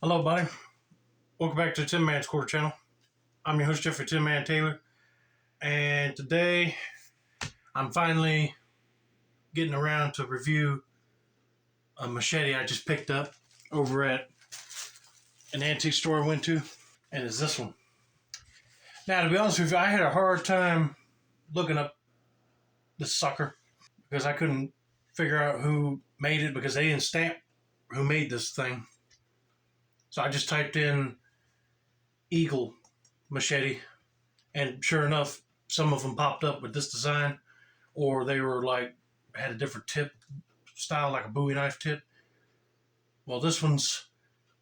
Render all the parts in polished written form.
Hello, buddy. Welcome back to the Tin Man's Quarter Channel. I'm your host, Jeffrey Tin Man Taylor, and today I'm finally getting around to review a machete I just picked up over at an antique store I went to, and it's this one. Now, to be honest with you, I had a hard time looking up this sucker because I couldn't figure out who made it because they didn't stamp who made this thing. So I just typed in Eagle machete, and sure enough, some of them popped up with this design, or they were like had a different tip style, like a Bowie knife tip. Well, this one's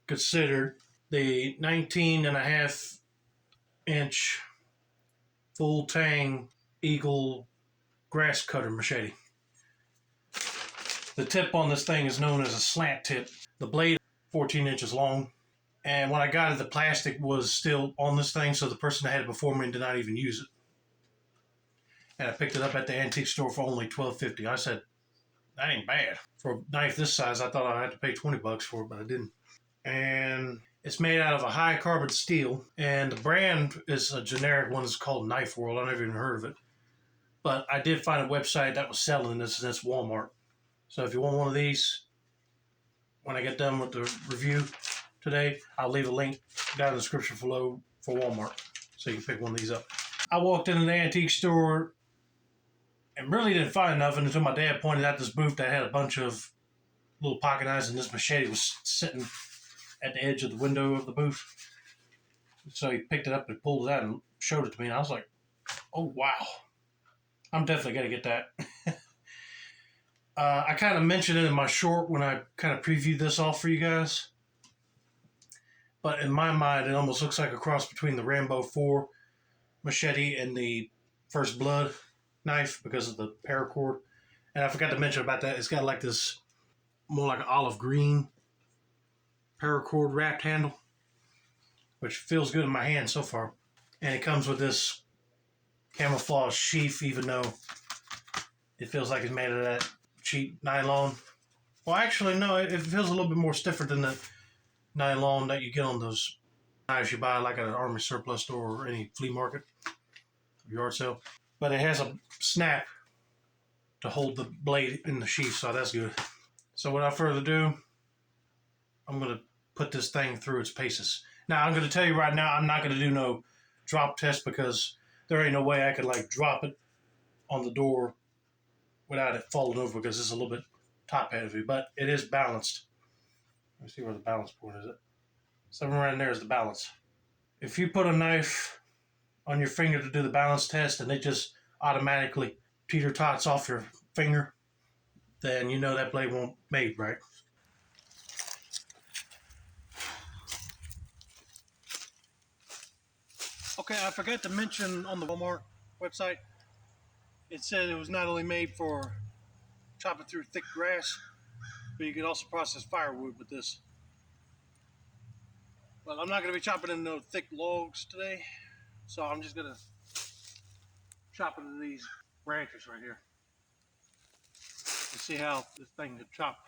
considered the 19.5-inch Full-Tang Eagle grass cutter machete. The tip on this thing is known as a slant tip. The blade is 14 inches long. And when I got it, the plastic was still on this thing, so the person that had it before me did not even use it. And I picked it up at the antique store for only $12.50. I said, that ain't bad. For a knife this size, I thought I had to pay $20 for it, but I didn't. And it's made out of a high carbon steel, and the brand is a generic one. It's called Knife World. I never even heard of it. But I did find a website that was selling this, and it's Walmart. So if you want one of these, when I get done with the review today, I'll leave a link down in the description below for Walmart, so you can pick one of these up. I walked into the antique store and really didn't find nothing until my dad pointed out this booth that had a bunch of little pocket knives, and this machete was sitting at the edge of the window of the booth. So he picked it up and pulled it out and showed it to me, and I was like, oh, wow. I'm definitely going to get that. I kind of mentioned it in my short when I kind of previewed this off for you guys. But in my mind, it almost looks like a cross between the Rambo 4 machete and the First Blood knife because of the Paracord. And I forgot to mention about that. It's got like this more like an olive green Paracord wrapped handle, which feels good in my hand so far. And it comes with this camouflage sheath, even though it feels like it's made of that cheap nylon. Well, actually, no, it feels a little bit more stiffer than the nylon that you get on those knives you buy like at an army surplus store or any flea market or yard sale. But it has a snap to hold the blade in the sheath, so that's good. So without further ado, I'm going to put this thing through its paces. Now, I'm going to tell you right now, I'm not going to do no drop test because there ain't no way I could like drop it on the door without it falling over because it's a little bit top heavy, but it is balanced. Let me see where the balance point is. Somewhere around there is the balance. If you put a knife on your finger to do the balance test and it just automatically teeter-tots off your finger, then you know that blade won't made right. Okay, I forgot to mention on the Walmart website, it said it was not only made for chopping through thick grass, but you could also process firewood with this. Well, I'm not going to be chopping in no thick logs today, so I'm just going to chop into these branches right here and see how this thing could chop.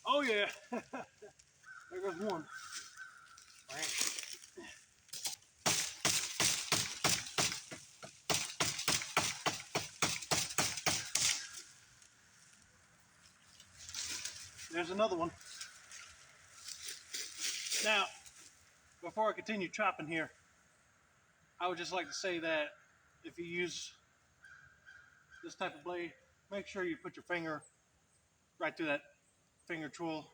Oh yeah, there goes one branch. There's another one. Now, before I continue chopping here, I would just like to say that if you use this type of blade, make sure you put your finger right through that finger tool,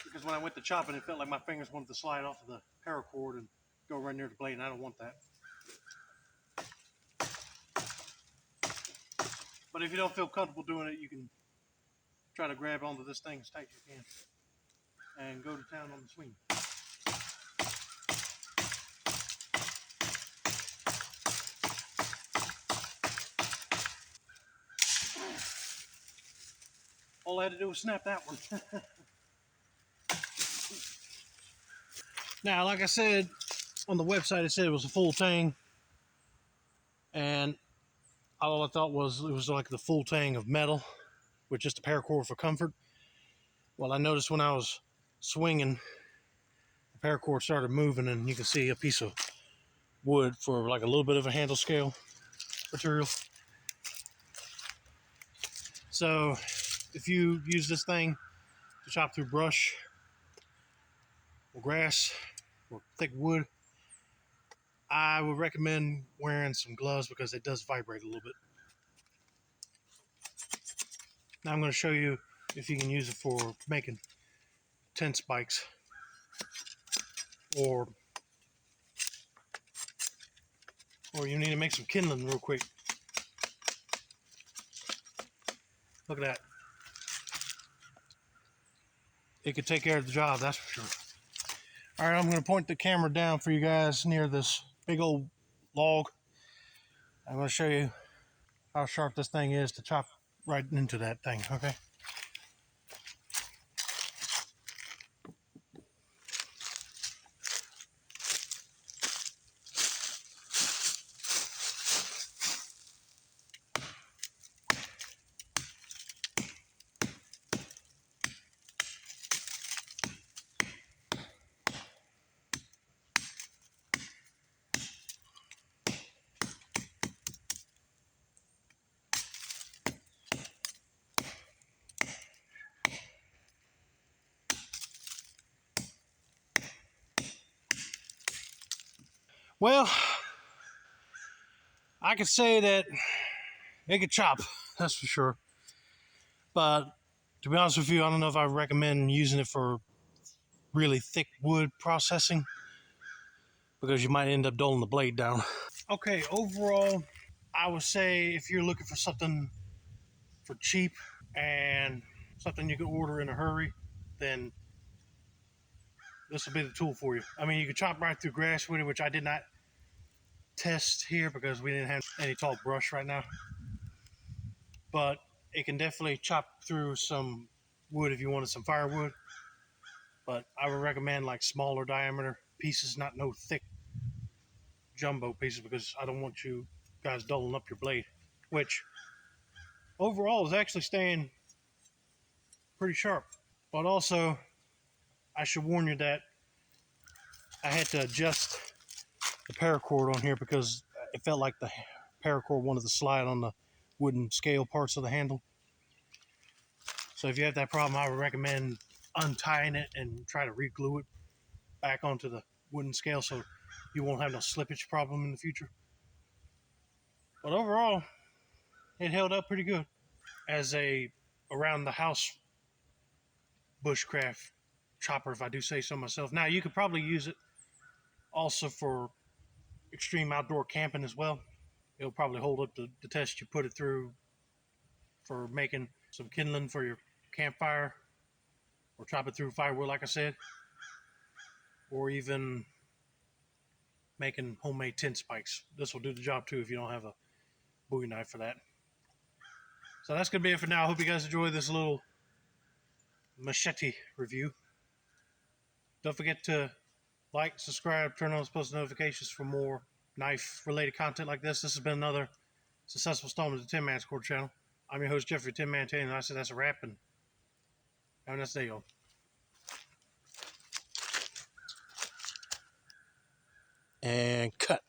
because when I went to chopping, it felt like my fingers wanted to slide off of the paracord and go right near the blade, and I don't want that. But if you don't feel comfortable doing it, you can try to grab onto this thing as tight as you can and go to town on the swing. All I had to do was snap that one. Now, like I said, on the website it said it was a Full-Tang, and all I thought was it was like the Full-Tang of metal with just a paracord for comfort. Well, I noticed when I was swinging, the paracord started moving, and you can see a piece of wood for like a little bit of a handle scale material. So if you use this thing to chop through brush or grass or thick wood, I would recommend wearing some gloves because it does vibrate a little bit. Now I'm going to show you if you can use it for making tent spikes, or you need to make some kindling real quick. Look at that. It could take care of the job, that's for sure. All right, I'm going to point the camera down for you guys near this big old log. I'm going to show you how sharp this thing is to chop right into that thing, okay? Well, I could say that it could chop, that's for sure. But to be honest with you, I don't know if I recommend using it for really thick wood processing, because you might end up dulling the blade down. Okay, overall, I would say if you're looking for something for cheap and something you can order in a hurry, then this will be the tool for you. I mean, you can chop right through grass with it, which I did not test here because we didn't have any tall brush right now. But it can definitely chop through some wood if you wanted some firewood. But I would recommend like smaller diameter pieces, not no thick jumbo pieces, because I don't want you guys dulling up your blade, which overall is actually staying pretty sharp. But also, I should warn you that I had to adjust the paracord on here because it felt like the paracord wanted to slide on the wooden scale parts of the handle. So if you have that problem, I would recommend untying it and try to re-glue it back onto the wooden scale so you won't have no slippage problem in the future. But overall, it held up pretty good as a around the house bushcraft chopper, if I do say so myself. Now, you could probably use it also for extreme outdoor camping as well. It'll probably hold up the test you put it through for making some kindling for your campfire, or chop it through firewood, like I said, or even making homemade tent spikes. This will do the job too if you don't have a Bowie knife for that. So that's going to be it for now. I hope you guys enjoy this little Machete review. Don't forget to like, subscribe, turn on those post notifications for more knife-related content like this. This has been another successful installment of the Tin Man's Court channel. I'm your host, Jeffrey Tin Man Tan, and I said that's a wrap, and have a nice day, y'all. And cut.